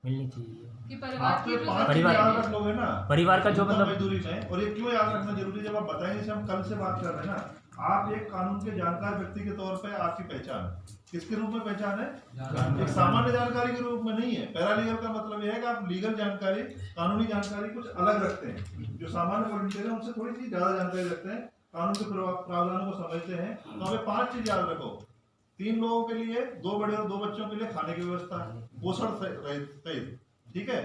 मिलनी चाहिए कि परिवार की जो परिवार याद रख लोगे ना, परिवार का जो मतलब मजदूरी में। और ये क्यों याद रखना जरूरी है, जब आप बताएंगे, जैसे हम कल से बात कर रहे हैं ना, आप एक कानून के जानकार व्यक्ति के तौर पे आपकी पहचान किसके रूप में पहचान है? एक सामान्य जानकारी के रूप में नहीं है। पैरालीगल का मतलब यह है कि आप लीगल जानकारी, कानूनी जानकारी कुछ अलग रखते हैं। जो सामान्य वॉलंटियर है उनसे थोड़ी सी ज्यादा जानकारी रखते हैं, कानून के प्रावधानों को समझते हैं। तो हमें 5 चीज याद रखो। 3 लोगों के लिए, 2 बड़े और 2 बच्चों के लिए खाने की व्यवस्था, पोषण सहित, ठीक है,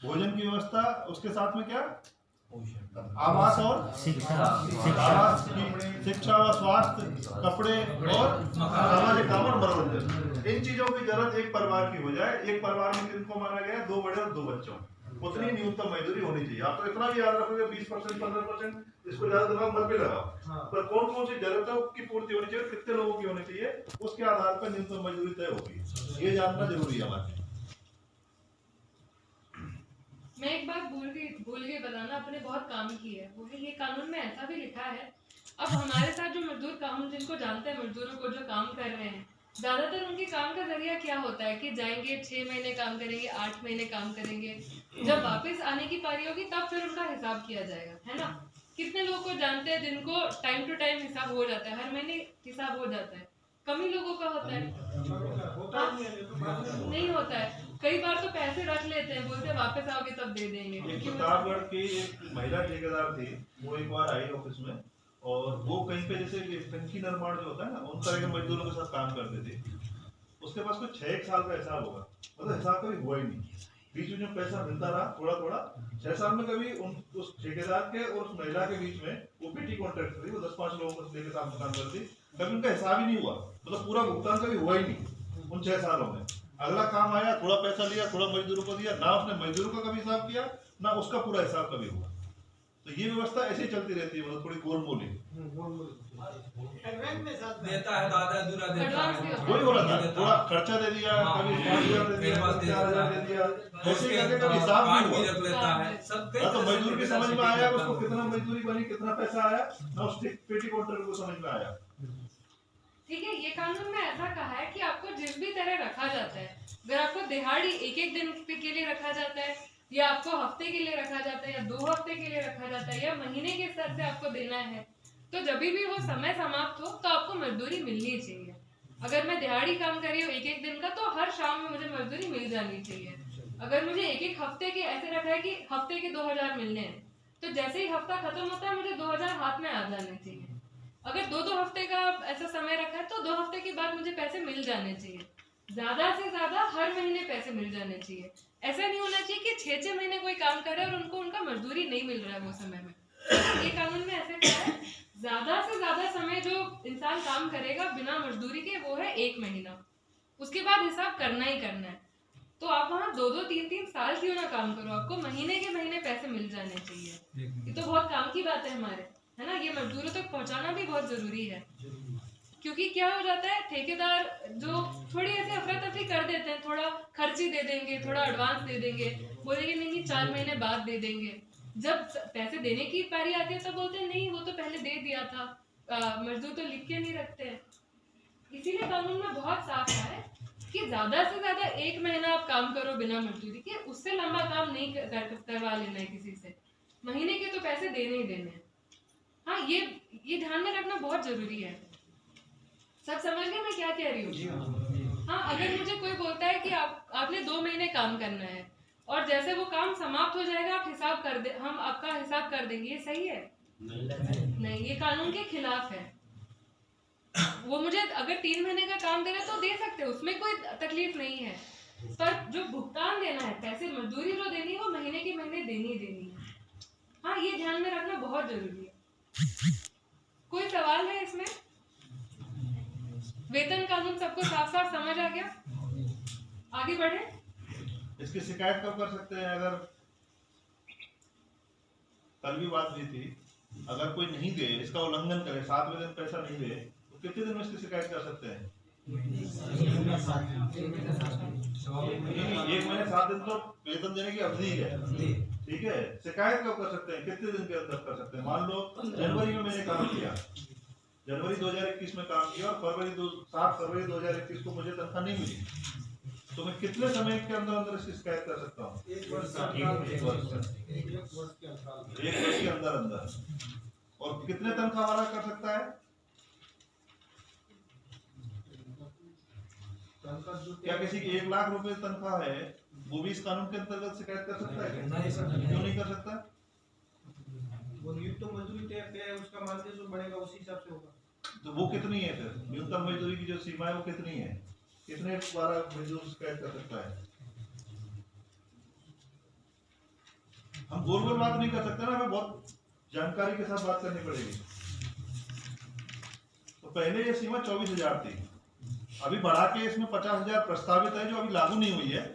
भोजन की व्यवस्था, उसके साथ में क्या, आवास और शिक्षा व स्वास्थ्य, कपड़े और सामाजिक काम और मनोरंजन। इन चीजों की जरूरत एक परिवार की हो जाए। एक परिवार में किनको माना गया? 2 बड़े और 2 बच्चों। उतनी न्यूनतम मजदूरी होनी चाहिए। आप तो इतना भी याद रखोगे 20%, 15%, इसको ज्यादा दबाव मत भी लगाओ। पर कौन कौन सी जरूरतों की पूर्ति होनी चाहिए, कितने लोगों की होनी चाहिए, उसके आधार पर न्यूनतम मजदूरी तय होगी। ये जानना जरूरी है हमारे। मैं एक बात भूल के बताना, अपने बहुत काम की है, वो है ये कानून में ऐसा भी लिखा है। अब हमारे साथ जो मजदूर काम, जिनको जानते हैं मजदूरों को जो काम कर रहे हैं, ज्यादातर उनके काम का जरिया क्या होता है कि जाएंगे 6 महीने काम करेंगे, 8 महीने काम करेंगे, जब वापस आने की पारी होगी तब फिर उनका हिसाब किया जाएगा, है ना। कितने लोगों को जानते हैं जिनको टाइम टू टाइम हिसाब हो जाता है, हर महीने हिसाब हो जाता है। कम ही लोगों का होता है, नहीं होता है। कई बार तो पैसे रख लेते हैं, बोलते हैं वापस आओगे तब दे देंगे। प्रतापगढ़ की एक महिला ठेकेदार थी, वो एक बार आई ऑफिस में, और वो कहीं पे जैसे टंकी निर्माण जो होता है ना, उन तरह के मजदूरों के साथ काम करते थे। उसके पास कुछ 6 साल का हिसाब होगा, मतलब हिसाब कभी हुआ ही नहीं। बीच में जो पैसा मिलता रहा थोड़ा थोड़ा, 6 साल में कभी उस ठेकेदार के और उस महिला के बीच में, वो पीटी कॉन्ट्रैक्ट थी, वो 10-5 लोगों को लेकर काम करती, कभी उनका हिसाब ही नहीं हुआ, मतलब पूरा भुगतान कभी हुआ ही नहीं उन 6 सालों में। अगला काम आया, थोड़ा पैसा लिया, थोड़ा मजदूरों को दिया, ना उसने मजदूरों का कभी हिसाब किया, ना उसका पूरा हिसाब कभी हुआ। तो ये व्यवस्था ऐसे ही चलती रहती है, मतलब थोड़ी गोलमोली देता है, दादा दूरा देता है, वही हो रहा था। थोड़ा खर्चा दे दिया, कभी 5,000 दे दिया, 4,000 दे दिया, ऐसे करके कभी हिसाब नहीं हुआ। लेता है सब। ना तो मजदूर की समझ में आया उसको कितना मजदूरी बनी, कितना पैसा आया, ना उस पेटी कॉन्ट्रैक्ट को समझ में आया। ठीक है, ये कानून में ऐसा कहा है कि आपको जिस भी तरह रखा जाता है, अगर आपको दिहाड़ी एक दिन के लिए रखा जाता है, या आपको हफ्ते के लिए रखा जाता है, या 2 हफ्ते के लिए रखा जाता है, या महीने के स्तर से आपको देना है, तो जब भी वो समय समाप्त हो तो आपको मजदूरी मिलनी चाहिए। अगर मैं दिहाड़ी काम कर रही हूँ एक दिन का, तो हर शाम में मुझे मजदूरी मिल जानी चाहिए। अगर मुझे एक हफ्ते के ऐसे रखा है कि हफ्ते के 2,000 मिलने हैं, तो जैसे ही हफ्ता खत्म होता है मुझे 2,000 हाथ में आ जाने चाहिए। अगर 2-2 हफ्ते का ऐसा समय रखा है, तो 2 हफ्ते के बाद मुझे पैसे मिल जाने चाहिए। ज्यादा से ज्यादा हर महीने पैसे मिल जाने चाहिए। ऐसा नहीं होना चाहिए कि 6-6 महीने कोई काम कर रहा है और उनको उनका मजदूरी नहीं मिल रहा है वो समय में। ये कानून में ऐसे कहा है, ज्यादा से ज्यादा समय जो इंसान काम करेगा बिना मजदूरी के, वो है 1 महीना। उसके बाद हिसाब करना ही करना है। तो आप वहाँ 2-2, 3-3 साल क्यों ना काम करो, आपको महीने के महीने पैसे मिल जाने चाहिए। ये तो बहुत काम की बात है हमारे, है ना। ये मजदूरों तक पहुंचाना भी बहुत जरूरी है, क्योंकि क्या हो जाता है, ठेकेदार जो थोड़ी ऐसे अफरा तफरी कर देते हैं, थोड़ा खर्ची दे देंगे, थोड़ा एडवांस दे देंगे, बोलेंगे नहीं 4 महीने बाद दे देंगे। जब पैसे देने की पारी आती है तब बोलते हैं नहीं वो तो पहले दे दिया था, मजदूर तो लिख के नहीं रखते हैं। इसीलिए कानून में बहुत साफ है कि ज्यादा से ज्यादा 1 महीना आप काम करो बिना मजदूरी के, उससे लंबा काम नहीं करवा लेना है किसी से। महीने के तो पैसे देने ही देने हैं। हाँ, ये ध्यान में रखना बहुत जरूरी है। सब समझ गए मैं क्या कह रही हूँ? हाँ, अगर मुझे कोई बोलता है कि आपने 2 महीने काम करना है और जैसे वो काम समाप्त हो जाएगा आप हिसाब कर दे, हम आपका हिसाब कर देंगे, ये सही है? नहीं, ये कानून के खिलाफ है। वो मुझे अगर 3 महीने का काम दे रहे तो दे सकते हैं, उसमें कोई तकलीफ नहीं है, पर जो भुगतान देना है, पैसे मजदूरी जो देनी है, वो महीने के महीने देनी ही देनी है। हाँ, ये ध्यान में रखना बहुत जरूरी है। कोई सवाल है इसमें? वेतन कानून सबको साफ साफ समझ आ गया? आगे बढ़े। इसकी शिकायत कब कर सकते हैं? अगर कल भी बात हुई थी, अगर कोई नहीं दे, इसका उल्लंघन करे, 7वें दिन पैसा नहीं दे, तो कितने दिन में इसकी शिकायत कर सकते हैं? 1 महीने 7 दिन तो वेतन देने की अवधि है, ठीक है। शिकायत कब कर सकते हैं? कितने दिन के अंदर कर सकते हैं? मान लो जनवरी में मैंने काम किया, जनवरी 2021 में काम किया, और 7 फरवरी 2021 को मुझे तनख्वाह नहीं मिली, तो मैं कितने समय के अंदर अंदर इसकी शिकायत कर सकता हूँ? 1 वर्ष एक वर्ष के अंतराल 1 वर्ष के अंदर अंदर। और कितने तनख्वाह वाला कर सकता है? क्या किसी की 1 लाख रुपए तनख्वाह है वो भी इस कानून के अंतर्गत शिकायत कर सकता है? नहीं सर। क्यों नहीं कर सकता? वो नियुक्त मजदूरी तय है, उसका मानदेय जो बढ़ेगा उसी हिसाब से होगा। तो वो कितनी है फिर? न्यूनतम मजदूरी की जो सीमा है वो कितनी है? कितने द्वारा मजदूर शिकायत कर सकता है? हम गोल गोल बात नहीं कर सकते ना, हमें बहुत जानकारी के साथ बात करनी पड़ेगी। तो पहले ये सीमा 24,000 थी, अभी बढ़ा के इसमें 50,000 प्रस्तावित है जो अभी लागू नहीं हुई है।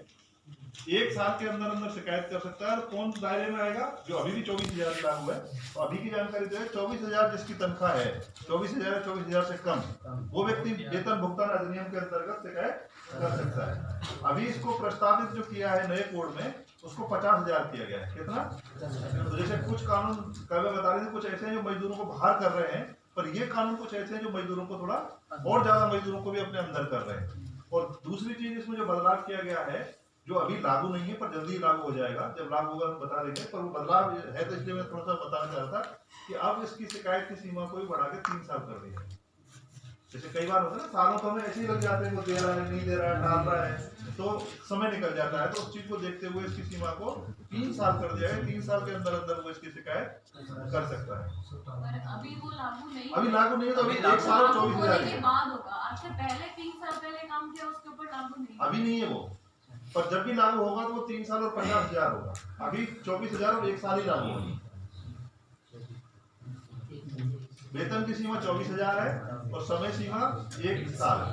1 साल के अंदर अंदर शिकायत कर सकता है। और कौन दायरे में आएगा? जो अभी भी 24,000 लागू है। तो अभी की जानकारी जो है 24,000 जिसकी तनख्वाह है, 24,000 या 24,000 से कम, वो व्यक्ति वेतन भुगतान अधिनियम के अंतर्गत शिकायत कर सकता है। अभी इसको प्रस्तावित जो किया है नए कोड में, उसको 50,000 किया गया है। कितना? तो जैसे कुछ कानून कल बता रहे थे, कुछ ऐसे हैं जो मजदूरों को बाहर कर रहे हैं, पर ये कानून कुछ ऐसे हैं जो मजदूरों को थोड़ा और ज्यादा मजदूरों को भी अपने अंदर कर रहे हैं। और दूसरी चीज इसमें जो बदलाव किया गया है, जो अभी लागू नहीं है पर जल्दी लागू हो जाएगा, जब लागू होगा हम बता देंगे, पर वो बदलाव है तो इसलिए मैं थोड़ा सा बताना चाह रहा था कि अब इसकी शिकायत की सीमा को भी बढ़ा के 3 साल कर दी है। जैसे कई बार होता है ना, सालों तो हमें ऐसे ही लग जाते हैं, वो दे रहा है नहीं दे रहा है, डाल रहा है, तो समय निकल जाता है। तो उस चीज को देखते हुए इसकी सीमा को 3 साल कर दिया है। 3 साल के अंदर अंदर वो इसकी शिकायत कर सकता है। पर अभी वो लागू नहीं अभी लागू नहीं है, तो अभी 1 साल और 24,000 होने के है। बाद होगा। आपसे पहले 3 साल पहले काम किया उसके ऊपर लागू नहीं। अभी नहीं है वो, पर जब भी लागू होगा तो वो 3 साल और 50,000 होगा। अभी 24,000 और 1 साल ही लागू होगी। वेतन की सीमा 24,000 है और समय सीमा 1 साल है।